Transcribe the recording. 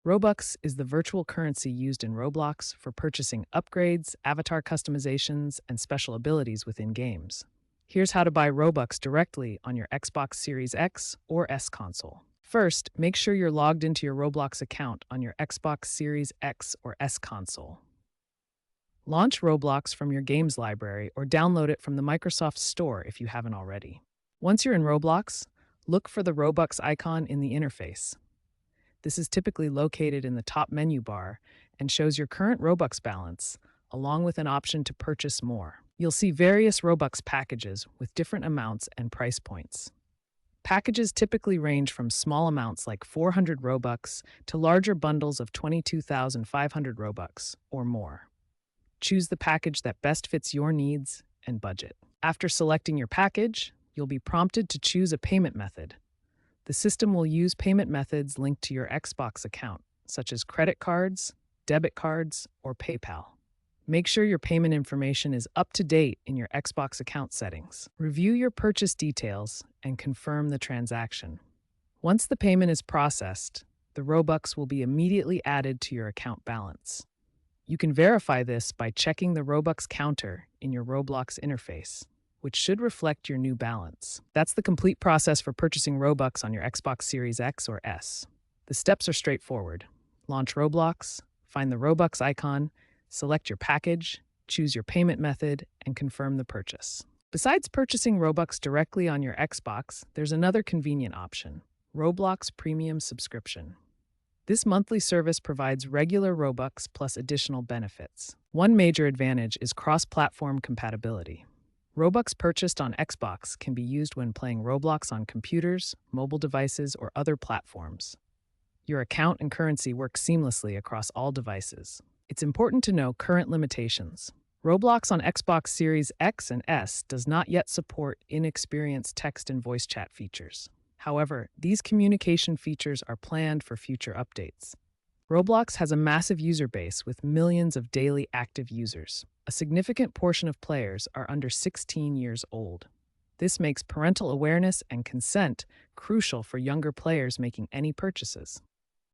Robux is the virtual currency used in Roblox for purchasing upgrades, avatar customizations, and special abilities within games. Here's how to buy Robux directly on your Xbox Series X or S console. First, make sure you're logged into your Roblox account on your Xbox Series X or S console. Launch Roblox from your games library or download it from the Microsoft Store if you haven't already. Once you're in Roblox, look for the Robux icon in the interface. This is typically located in the top menu bar and shows your current Robux balance, along with an option to purchase more. You'll see various Robux packages with different amounts and price points. Packages typically range from small amounts like 400 Robux to larger bundles of 22,500 Robux or more. Choose the package that best fits your needs and budget. After selecting your package, you'll be prompted to choose a payment method. The system will use payment methods linked to your Xbox account, such as credit cards, debit cards, or PayPal. Make sure your payment information is up to date in your Xbox account settings. Review your purchase details and confirm the transaction. Once the payment is processed, the Robux will be immediately added to your account balance. You can verify this by checking the Robux counter in your Roblox interface, which should reflect your new balance. That's the complete process for purchasing Robux on your Xbox Series X or S. The steps are straightforward. Launch Roblox, find the Robux icon, select your package, choose your payment method, and confirm the purchase. Besides purchasing Robux directly on your Xbox, there's another convenient option: Roblox Premium Subscription. This monthly service provides regular Robux plus additional benefits. One major advantage is cross-platform compatibility. Robux purchased on Xbox can be used when playing Roblox on computers, mobile devices, or other platforms. Your account and currency work seamlessly across all devices. It's important to know current limitations. Roblox on Xbox Series X and S does not yet support in-experience text and voice chat features. However, these communication features are planned for future updates. Roblox has a massive user base with millions of daily active users. A significant portion of players are under 16 years old. This makes parental awareness and consent crucial for younger players making any purchases.